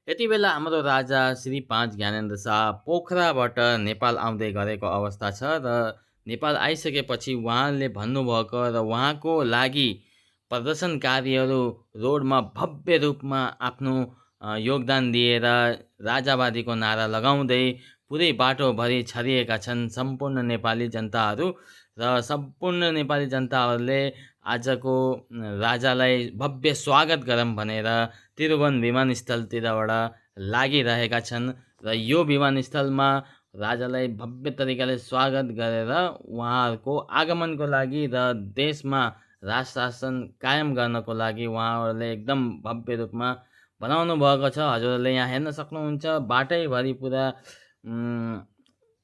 यति बेला हाम्रो राजा श्री 5 ज्ञानेन्द्र शाह पोखराबाट नेपाल आउँदै गरेको अवस्था छ र नेपाल आइसकेपछि उहाँले भन्नुभएको र उहाँको लागि प्रदर्शनकारीहरू रोडमा भव्य रूपमा आफ्नो योगदान दिएर राजावादीको नारा लगाउँदै पुरै बाटोभरि छरिएका छन् सम्पूर्ण नेपाली जनताहरू र सम्पूर्ण नेपाली जनताहरूले आजको राजालाई भव्य स्वागत गरौँ भनेर त्रिभुवन विमानस्थलतिरबाट लागिरहेका छन् र यो विमानस्थलमा राजालाई भव्य तरिकाले स्वागत गरेर उहाँहरूको आगमनको लागि र देशमा राज शासन कायम गर्नको लागि उहाँहरूले एकदम भव्य रूपमा बनाउनु भएको छ। हजुरहरूले यहाँ हेर्न सक्नुहुन्छ बाटैभरि पुरा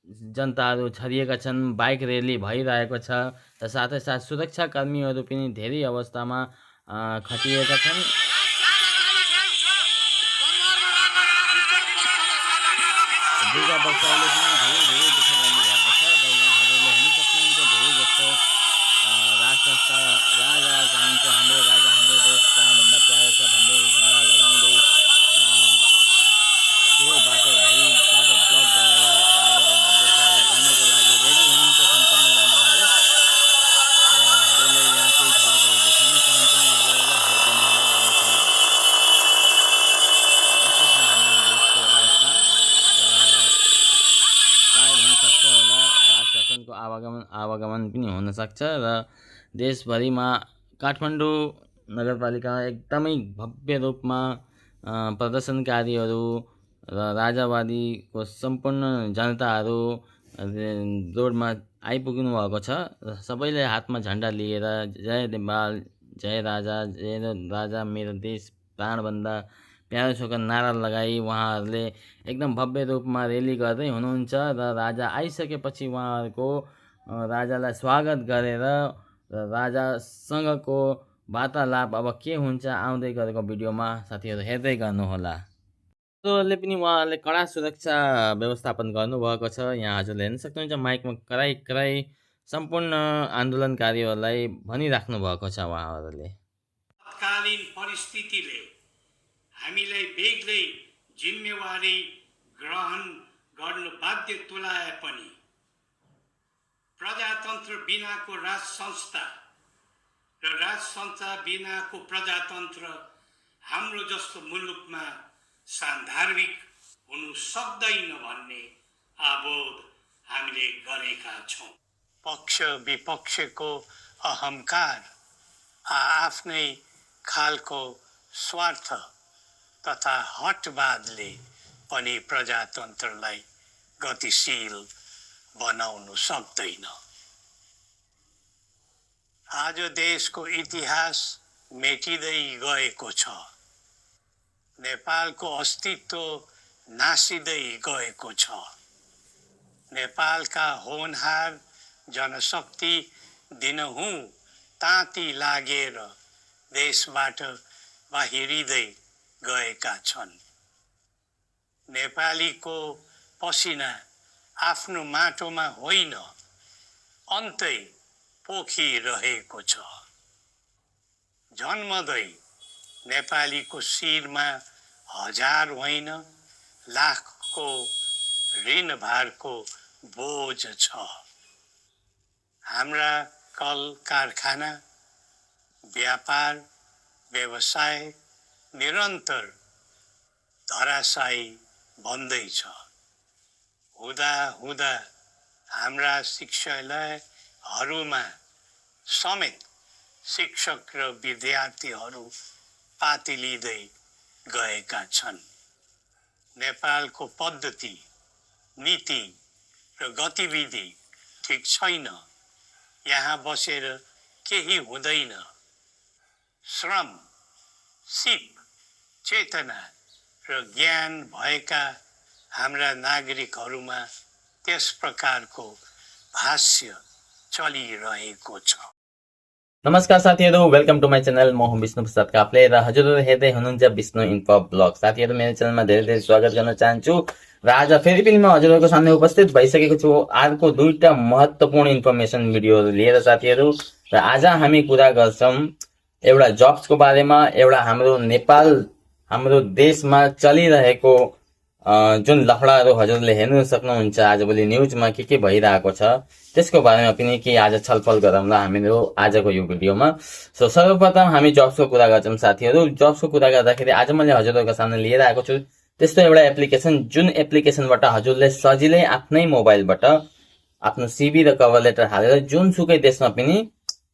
जनताहरू छरिएका छन्, बाइक र्याली भइरहेको छ र साथै साथ सुरक्षाकर्मीहरू पनि धेरै अवस्थामा खटिएका छन्। दुर्गा बच्चाले पनि धेरै दुःख गर्नुभएको छ र यहाँ हजुरले हेर्न सक्नुहुन्छ धेरै जस्तो राज संस्था राजा चाहिन्छ, हाम्रो राजा हाम्रो देश प्राणभन्दा प्यारो छ भन्दै नारा लगाउँदै पुरै बाटोभरि बाटो ब्लक गरेर राजाको भव्य स्वागत गर्नको लागि रेडी हुनुहुन्छ सम्पूर्णजनाहरू। र हजुरले यहाँ केही झलकहरू देखाउन चाहन्छौँ हजुरहरूलाई, हेरिदिनु होला राम्रोसँग। यस्तो छ हाम्रो देशको अवस्था र सायद हुनसक्छ होला राज शासनको आवागमन पनि हुनसक्छ र देशभरिमा काठमाडौँ नगरपालिकामा एकदमै भव्य रूपमा प्रदर्शनकारीहरू र राजावादीको सम्पूर्ण जनताहरू रोडमा आइपुग्नु भएको छ र सबैले हातमा झन्डा लिएर जय नेपाल, जय राजा, जय राजा मेरो देश प्राणभन्दा प्यारो छोका नारा लगाई उहाँहरूले एकदम भव्य रूपमा रेली गर्दै हुनुहुन्छ र राजा आइसकेपछि उहाँहरूको राजालाई स्वागत गरेर र राजासँगको वार्तालाप अब के हुन्छ आउँदै गरेको भिडियोमा साथीहरू हेर्दै गर्नुहोला। हजुरहरूले पनि उहाँहरूले कडा सुरक्षा व्यवस्थापन गर्नुभएको छ। यहाँ हजुरले हेर्न सक्नुहुन्छ माइकमा कराई कराई सम्पूर्ण आन्दोलनकारीहरूलाई भनिराख्नु भएको छ उहाँहरूले। तत्कालीन परिस्थितिले हामीलाई बेग्लै जिम्मेवारी ग्रहण गर्नु बाध्य तुल्याए पनि प्रजातन्त्र बिनाको राज संस्था र राज संस्था बिनाको प्रजातन्त्र हाम्रो जस्तो मुलुकमा सान्दर्भिक हुनु सक्दैन भन्ने आबोध हामीले गरेका छौँ। पक्ष विपक्षको अहंकार आफ्नै खालको स्वार्थ तथा हटवादले पनि प्रजातन्त्रलाई गतिशील बनाउनु सक्दैन। आज देशको इतिहास मेटिँदै गएको छ, नेपालको अस्तित्व नासिँदै गएको छ। नेपालका होनहार जनशक्ति दिनहुँ ताती लागेर देशबाट बाहिरिँदै गएका छन्। नेपालीको पसिना आफ्नो माटोमा होइन अन्तै पोखिरहेको छ। जन्मदै नेपालीको शिरमा हजार होइन लाखको ऋणभारको बोझ छ। हाम्रा कल कारखाना व्यापार व्यवसाय निरन्तर धराशायी बन्दैछ। हुँदा हुँदा हाम्रा शिक्षालयहरूमा समेत शिक्षक र विद्यार्थीहरू पातिलिँदै गएका छन्। नेपालको पद्धति नीति र गतिविधि ठिक छैन। यहाँ बसेर केही हुँदैन। श्रम, सिप, चेतना र ज्ञान भएका हाम्रा नागरिकहरूमा त्यस प्रकारको भाष्य चलिरहेको छ। नमस्कार साथीहरू, वेलकम टु माई च्यानल। म हुँ विष्णु प्रसाद काफ्ले र हजुरहरू हेर्दै हुनुहुन्छ विष्णु इन्फो ब्लग। साथीहरू, मेरो च्यानलमा धेरै धेरै स्वागत गर्न चाहन्छु र आज फेरि पनि म हजुरहरूको सामने उपस्थित भइसकेको छु अर्को दुईटा महत्त्वपूर्ण इन्फर्मेसन भिडियोहरू लिएर साथीहरू। र आज हामी कुरा गर्छौँ एउटा जब्सको बारेमा, एउटा हाम्रो नेपाल हाम्रो देशमा चलिरहेको जुन लफडाहरू हजुरले हेर्न सक्नुहुन्छ आजभोलि न्युजमा के भइरहेको छ त्यसको बारेमा पनि के आज छलफल गरौँला हामीहरू आजको यो भिडियोमा। सो सर्वप्रथम हामी जब्सको कुरा गर्छौँ साथीहरू। जब्सको कुरा गर्दाखेरि आज मैले हजुरहरूको सामने लिएर आएको छु त्यस्तो एउटा एप्लिकेसन जुन एप्लिकेसनबाट हजुरले सजिलै आफ्नै मोबाइलबाट आफ्नो सिभी र कभर लेटर हालेर जुनसुकै देशमा पनि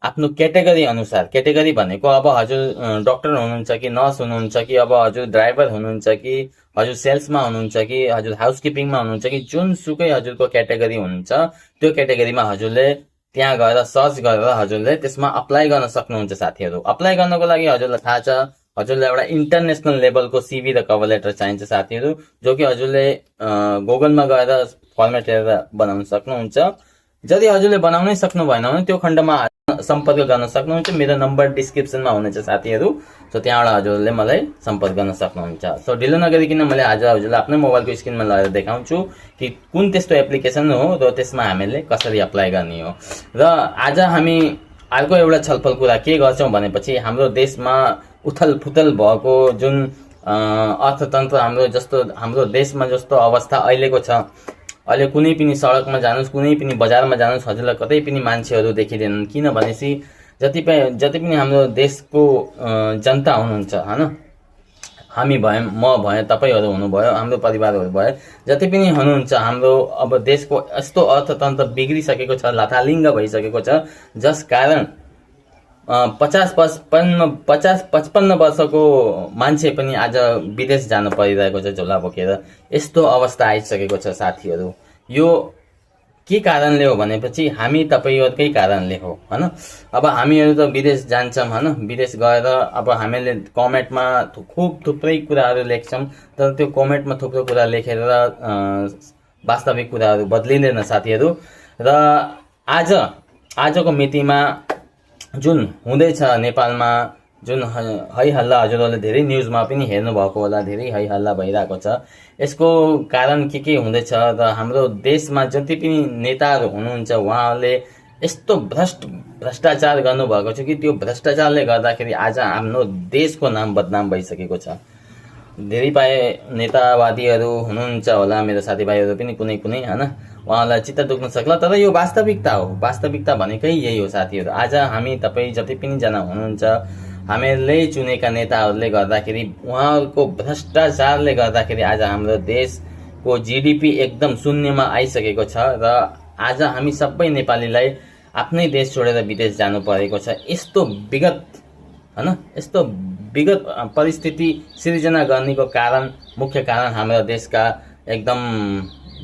आफ्नो क्याटेगोरी अनुसार, क्याटेगोरी भनेको अब हजुर डक्टर हुनुहुन्छ कि नर्स हुनुहुन्छ कि अब हजुर ड्राइभर हुनुहुन्छ कि हजुर सेल्समा हुनुहुन्छ कि हजुर हाउसकिपिङमा हुनुहुन्छ कि जुनसुकै हजुरको क्याटेगोरी हुनुहुन्छ त्यो क्याटेगोरीमा हजुरले त्यहाँ गएर सर्च गरेर हजुरले त्यसमा अप्लाई गर्न सक्नुहुन्छ साथीहरू। अप्लाई गर्नको लागि हजुरलाई थाहा छ हजुरलाई एउटा इन्टरनेसनल लेभलको सिभी र कभर लेटर चाहिन्छ साथीहरू, जो कि हजुरले गुगलमा गएर फर्मेट हेरेर बनाउन सक्नुहुन्छ। यदि हजुरले बनाउनै सक्नु भएन भने त्यो खण्डमा सम्पर्क गर्न सक्नुहुन्छ। मेरो नम्बर डिस्क्रिप्सनमा हुनेछ साथीहरू, सो त्यहाँबाट हजुरले मलाई सम्पर्क गर्न सक्नुहुन्छ। सो ढिलो नगरिकन मैले आज हजुरलाई आफ्नै मोबाइलको स्क्रिनमा लगाएर देखाउँछु कि कुन त्यस्तो एप्लिकेसन हो र त्यसमा हामीले कसरी अप्लाई गर्ने हो। र आज हामी अर्को एउटा छलफल कुरा के गर्छौँ भनेपछि हाम्रो देशमा उथल फुथल भएको जुन अर्थतन्त्र हाम्रो देशमा जस्तो अवस्था अहिलेको छ, अहिले कुनै पनि सडकमा जानुहोस्, कुनै पनि बजारमा जानुहोस्, हजुरलाई कतै पनि मान्छेहरू देखिँदैनन्। किनभनेपछि जति पनि हाम्रो देशको जनता हुनुहुन्छ होइन, हामी भयौँ, म भएँ, तपाईँहरू हुनुभयो, हाम्रो परिवारहरू भयो, जति पनि हुनुहुन्छ हाम्रो अब देशको यस्तो अर्थतन्त्र बिग्रिसकेको छ, लथालिङ्ग भइसकेको छ, जस कारण 50-55 वर्षको मान्छे पनि आज विदेश जान परिरहेको छ झोला बोकेर। यस्तो अवस्था आइसकेको छ साथीहरू। यो के कारणले हो भनेपछि हामी तपाईँहरूकै कारणले हो होइन। अब हामीहरू त विदेश जान्छौँ होइन, विदेश गएर अब हामीले कमेन्टमा थुप्रै कुराहरू लेख्छौँ, तर त्यो कमेन्टमा थुप्रो कुरा लेखेर वास्तविक कुराहरू बदलिँदैन साथीहरू। र आजको मितिमा जुन हुँदैछ नेपालमा, जुन हैहल्ला हजुरहरूले धेरै न्युजमा पनि हेर्नुभएको होला, धेरै हैहल्ला भइरहेको छ। यसको कारण के हुँदैछ र हाम्रो देशमा जति पनि नेताहरू हुनुहुन्छ उहाँहरूले यस्तो भ्रष्टाचार गर्नुभएको छ कि त्यो भ्रष्टाचारले गर्दाखेरि आज हाम्रो देशको नाम बदनाम भइसकेको छ। धेरै नेतावादीहरू हुनुहुन्छ होला, मेरो साथीभाइहरू पनि कुनै होइन, उहाँलाई चित्त दुख्न सक्ला, तर यो वास्तविकता हो। वास्तविकता भनेकै यही हो साथीहरू। आज हामी तपाईँ जति पनि जना हुनुहुन्छ, हामीहरूले चुनेका नेताहरूले गर्दाखेरि, उहाँहरूको भ्रष्टाचारले गर्दाखेरि आज हाम्रो देशको जिडिपी एकदम शून्यमा आइसकेको छ र आज हामी सबै नेपालीलाई आफ्नै देश छोडेर विदेश जानु परेको छ। यस्तो विगत परिस्थिति सिर्जना गर्नेको मुख्य कारण हाम्रो देशका एकदम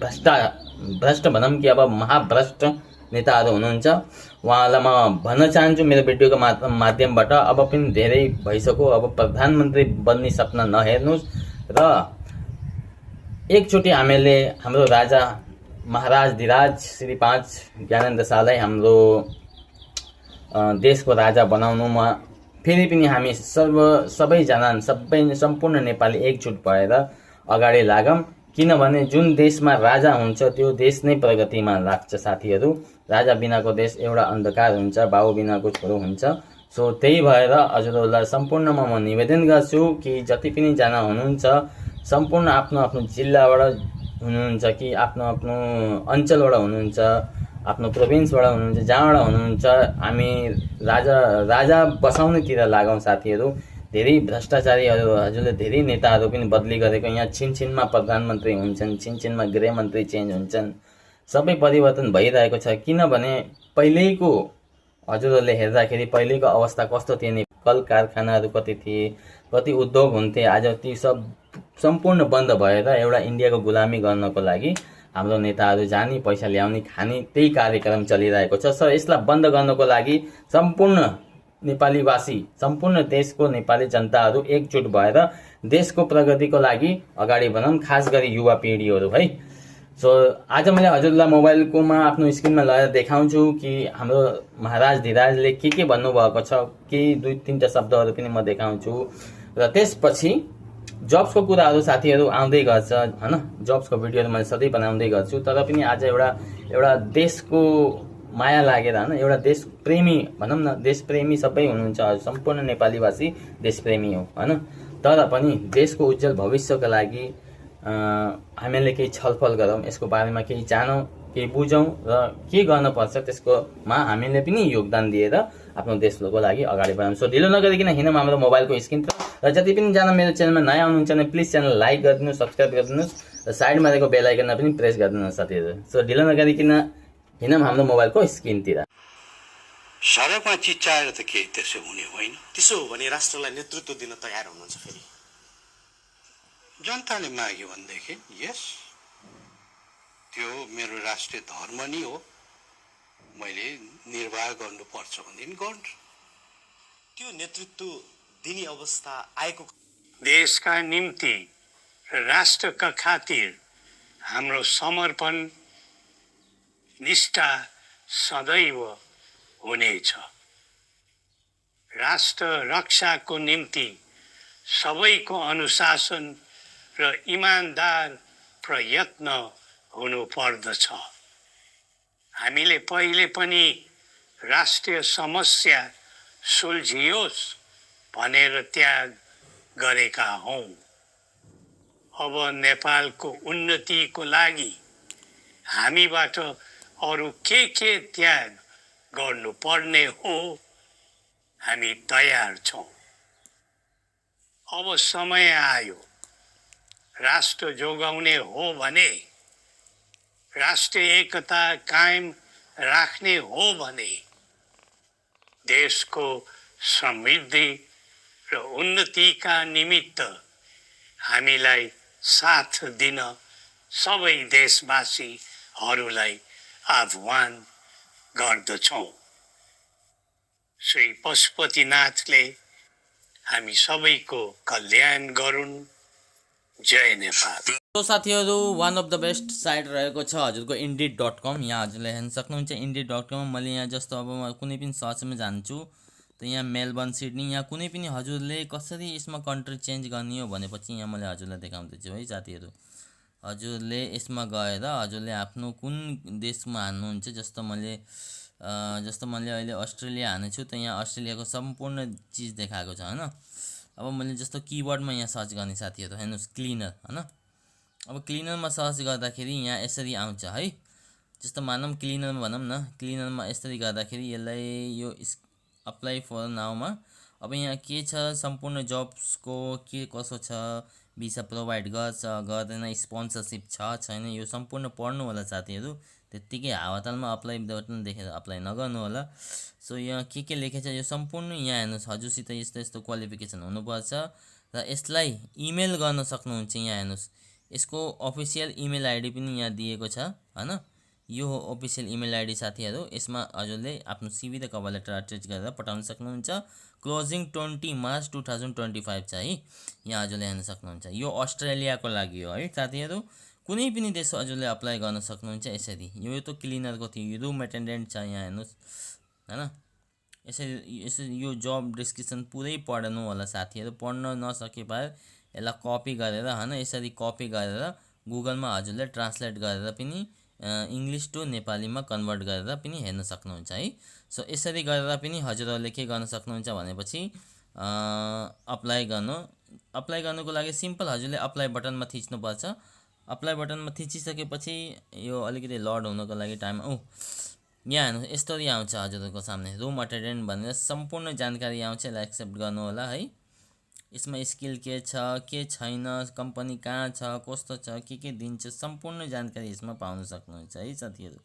भ्रष्ट भनौँ कि अब महाभ्रष्ट नेताहरू हुनुहुन्छ। उहाँलाई म भन्न चाहन्छु मेरो भिडियोको माध्यमबाट, अब पनि धेरै भइसक्यो, अब प्रधानमन्त्री बन्ने सपना नहेर्नुहोस् र एकचोटि हामीले हाम्रो राजा महाराज धीराज श्री 5 ज्ञानेन्द्र शाहलाई हाम्रो देशको राजा बनाउनुमा फेरि पनि हामी सबैजना सम्पूर्ण नेपाली एकजुट भएर अगाडि लागौँ। किनभने जुन देशमा राजा हुन्छ त्यो देश नै प्रगतिमा लाग्छ साथीहरू। राजा बिनाको देश एउटा अन्धकार हुन्छ, बाउ बिनाको छोरो हुन्छ। सो त्यही भएर हजुरहरूलाई सम्पूर्णमा म निवेदन गर्छु कि जति पनि जना हुनुहुन्छ, सम्पूर्ण आफ्नो जिल्लाबाट हुनुहुन्छ कि आफ्नो अञ्चलबाट हुनुहुन्छ, आफ्नो प्रोभिन्सबाट हुनुहुन्छ, जहाँबाट हुनुहुन्छ, हामी राजा बसाउनेतिर लागौँ साथीहरू। धेरै भ्रष्टाचारीहरू हजुरले धेरै नेताहरू पनि बदली गरेको, यहाँ छिनछिनमा प्रधानमन्त्री हुन्छन्, छिनछिनमा गृहमन्त्री चेन्ज हुन्छन्, सबै परिवर्तन भइरहेको छ। किनभने पहिल्यैको हजुरहरूले हेर्दाखेरि पहिल्यैको अवस्था कस्तो थिए, कल कारखानाहरू कति थिए, कति उद्योग हुन्थे, आज ती सब सम्पूर्ण बन्द भएर एउटा इन्डियाको गुलामी गर्नको लागि हाम्रो नेताहरू जाने, पैसा ल्याउने, खाने त्यही कार्यक्रम चलिरहेको छ। सर यसलाई बन्द गर्नको लागि सम्पूर्ण नेपालीवासी, सम्पूर्ण देशको नेपाली जनताहरू एकजुट भएर देशको प्रगतिको लागि अगाडि बढौँ, खास गरी युवा पिँढीहरू है। सो आज मैले हजुरलाई मोबाइलकोमा आफ्नो स्क्रिनमा लगाएर देखाउँछु कि हाम्रो महाराज धीराजले के भन्नुभएको छ, केही 2-3टा शब्दहरू पनि म देखाउँछु र त्यसपछि जब्सको कुराहरू साथीहरू आउँदै गर्छ हैन। जब्सको भिडियोहरू मैले सधैँ बनाउँदै गर्छु, तर पनि आज एउटा देशको माया लागेर हैन, एउटा देशप्रेमी भनौँ न, देशप्रेमी सबै हुनुहुन्छ, सम्पूर्ण नेपालीवासी देशप्रेमी हो हैन। तर पनि देशको उज्जवल भविष्यको लागि हामीले केही छलफल गरौँ, यसको बारेमा केही जानौँ, केही बुझौँ र के गर्नुपर्छ त्यसकोमा हामीले पनि योगदान दिएर आफ्नो देशको लागि अगाडि बढाउँ। सो ढिलो नगरिकन हिँडौँ हाम्रो मोबाइलको स्क्रिनतिर। र जति पनि जना मेरो च्यानलमा नयाँ हुनुहुन्छ भने प्लिज च्यानल लाइक गरिदिनुहोस्, सब्सक्राइब गरिदिनुहोस् र साइडमा रहेको बेल आइकनमा पनि प्रेस गरिदिनुहोस् साथीहरू। सो ढिलो नगरिकन हिँडौँ हाम्रो मोबाइलको स्क्रिनतिर। सडकमा चिच्चाएर त केही त्यसो हुने होइन। त्यसो हो भने राष्ट्रलाई नेतृत्व दिन तयार हुनुहुन्छ फेरि? जनताले माग्यो भनेदेखि यस, त्यो मेरो राष्ट्रिय धर्म नै हो, मैले निर्वाह गर्नुपर्छ भनेदेखि गर्छु। त्यो नेतृत्व दिने अवस्था आएको देशका निम्ति र राष्ट्रका खातिर हाम्रो समर्पण निष्ठा सदैव हुनेछ। राष्ट्र रक्षाको निम्ति सबैको अनुशासन र इमानदार प्रयत्न हुनुपर्दछ। हामीले पहिले पनि राष्ट्रिय समस्या सुल्झियोस् भनेर त्याग गरेका हौं। अब नेपालको उन्नतिको लागि हामीबाट अरू के त्याग गर्नुपर्ने हो, हामी तयार छौं। अब समय आयो, राष्ट्र जोगाउने हो भने, राष्ट्रिय एकता कायम राख्ने हो भने, देशको समृद्धि र उन्नतिका निमित्त हामीलाई साथ दिन सबै देशवासीहरूलाई आह्वान गर्दछौं। श्री पशुपतिनाथले हामी सबैको कल्याण गरून्। जय नेपाल। तो साथीहरू, one of the best site रहेको छ हजुरको indeed.com। यहाँ हजुरले हेर्न सक्नुहुन्छ indeed.com। मैले यहाँ जस्तो अब म कुनै पनि सर्चमा जान्छु त यहाँ मेलबर्न, सिडनी, यहाँ कुनै पनि हजुरले कसरी यसमा कन्ट्री चेन्ज गर्ने हो भनेपछि यहाँ मैले हजुरलाई देखाउँदैछु है साथीहरू। हजुरले यसमा गएर हजुरले आफ्नो कुन देशमा हान्नुहुन्छ, जस्तो मैले अहिले अस्ट्रेलिया हानेछु त यहाँ अस्ट्रेलियाको सम्पूर्ण चिज देखाएको छ हैन। अब मैले जस्तो किवर्डमा यहाँ सर्च गर्ने साथीहरू हेर्नुहोस्, क्लिनर हैन। अब क्लिनरमा सर्च गर्दाखेरि यहाँ यसरी आउँछ है। जस्तो मानौँ क्लिनरमा भनौँ न, क्लिनरमा यसरी गर्दाखेरि यसलाई यो अप्लाई फर नाउमा अब यहाँ के छ, सम्पूर्ण जब्सको के कसो छ, भिसा प्रोभाइड गर्छ गर्दैन, स्पोन्सरसिप छ छैन, यो सम्पूर्ण पढ्नु होला साथीहरू। त्यत्तिकै हावातालमा अप्लाई बटन देखेर अप्लाई नगर्नु होला। सो यहाँ के लेखेछ यो सम्पूर्ण यहाँ हेर्नुहोस्, हजुरसित यस्तो यस्तो क्वालिफिकेसन हुनुपर्छ र यसलाई इमेल गर्न सक्नुहुन्छ। यहाँ हेर्नुहोस्, यसको अफिसियल इमेल आइडी पनि यहाँ दिएको छ हैन। यो हो अफिसियल इमेल आइडी साथीहरू। यसमा हजुरले आफ्नो सिभी र कभर लेटर अट्याच गरेर पठाउन सक्नुहुन्छ। क्लोजिङ 20 मार्च 2025 छ है। यहाँ हजुरले हेर्न सक्नुहुन्छ। यो अस्ट्रेलियाको लागि हो है साथीहरू। कुनै पनि देश हजुरले अप्लाई गर्न सक्नुहुन्छ यसरी। यो त क्लिनरको थियो, रुम एटेन्डेन्ट छ यहाँ हेर्नुहोस् हैन। यसरी यो जब डिस्क्रिप्सन पुरै पढ्नु होला साथीहरू। पढ्न नसके भए यसलाई कपी गरेर हैन, यसरी कपी गरेर गुगलमा हजुरले ट्रान्सलेट गरेर पनि इङ्ग्लिस टु नेपालीमा कन्भर्ट गरेर पनि हेर्न सक्नुहुन्छ है। सो यसरी गरेर पनि हजुरहरूले के गर्न सक्नुहुन्छ भनेपछि अप्लाई गर्नुको लागि सिम्पल हजुरले अप्लाई बटनमा थिच्नुपर्छ। अप्लाई बटनमा थिचिसकेपछि यो अलिकति लोड हुनको लागि टाइम यहाँ हेर्नु यस्तरी आउँछ हजुरहरूको सामने, रुम अटेन्डेन्ट भनेर सम्पूर्ण जानकारी आउँछ। यसलाई एक्सेप्ट गर्नु होला है। यसमा स्किल के छ के छैन, कम्पनी कहाँ छ, कस्तो छ, के दिन्छ, सम्पूर्ण जानकारी यसमा पाउन सक्नुहुन्छ है साथीहरू।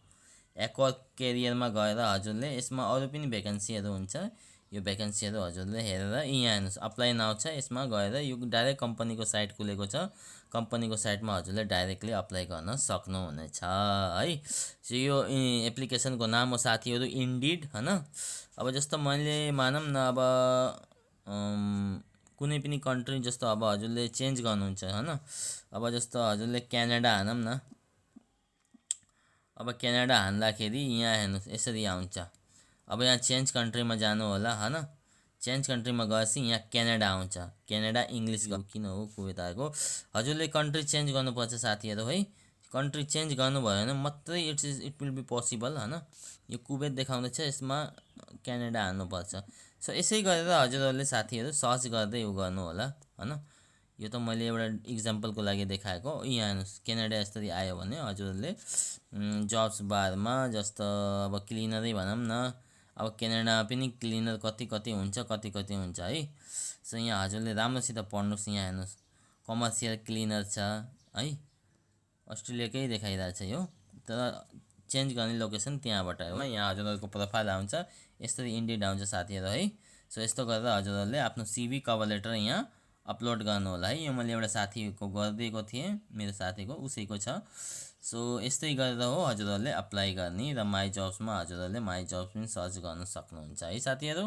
एक्वर करियरमा गएर हजुरले यसमा अरू पनि भ्याकेन्सीहरू हुन्छ। यो भ्याकेन्सीहरू हजुरले हेरेर यहाँ हेर्नुहोस् अप्लाई नाउ छ, यसमा गएर यो डाइरेक्ट कम्पनीको साइट खुलेको छ। कम्पनीको साइटमा हजुरले डाइरेक्टली अप्लाई गर्न सक्नुहुनेछ है। सो यो एप्लिकेसनको नाम हो साथीहरू इन्डिड हैन। अब जस्तो मैले मानौँ न अब कुनै पनि कन्ट्री जस्तो अब हजुरले चेन्ज गर्नुहुन्छ हैन। अब जस्तो हजुरले क्यानाडा हानौँ न। अब क्यानाडा हान्दाखेरि यहाँ हेर्नुहोस् यसरी आउँछ। अब यहाँ चेन्ज कन्ट्रीमा जानु होला हैन। चेन्ज कन्ट्रीमा गएपछि यहाँ क्यानाडा आउँछ। क्यानाडा इङ्ग्लिस किन हो कुवेत आएको। हजुरले कन्ट्री चेन्ज गर्नुपर्छ साथीहरू है। कन्ट्री चेन्ज गर्नुभयो भने मात्रै इट विल बी पोसिबल हैन। यो कुवेत देखाउँदैछ, यसमा क्यानाडा हान्नुपर्छ। सो यसै गरेर हजुरहरूले साथीहरू सर्च गर्दै गर्नु होला। हैन। यो त मैले एउटा इक्जाम्पलको लागि देखाएको। यहाँ हेर्नुहोस् क्यानाडा यसरी आयो भने हजुरहरूले जब्स बारमा जस्तो अब क्लिनरै भनौँ न, अब क्यानाडामा पनि क्लिनर कति कति हुन्छ है। सो यहाँ हजुरले राम्रोसित पढ्नुहोस्। यहाँ हेर्नुहोस् कमर्सियल क्लिनर छ है, अस्ट्रेलियाकै देखाइरहेछ यो, तर चेन्ज गर्ने लोकेसन त्यहाँबाट हो। यहाँ हजुरहरूको प्रोफाइल आउँछ, यसरी इन्डेड आउँछ साथीहरू है। सो यस्तो गरेर हजुरहरूले आफ्नो सिभी कभर लेटर यहाँ अपलोड गर्नु होला है। यो मैले एउटा साथीको गरिदिएको थिएँ, मेरो साथीको उसैको छ। सो यस्तै गरेर हो हजुरहरूले अप्लाई गर्ने र माई जब्समा हजुरहरूले माई जब्स पनि सर्च गर्न सक्नुहुन्छ है साथीहरू।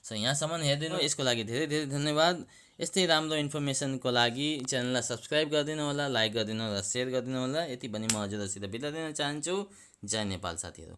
सो यहाँसम्म हेरिदिनु, यसको लागि धेरै धेरै धन्यवाद। यस्तै राम्रो इन्फर्मेसनको लागि च्यानललाई सब्सक्राइब गरिदिनु होला, लाइक गरिदिनु होला, सेयर गरिदिनु होला। यति पनि म हजुरहरूसित बिदा दिन चाहन्छु। जय नेपाल साथीहरू।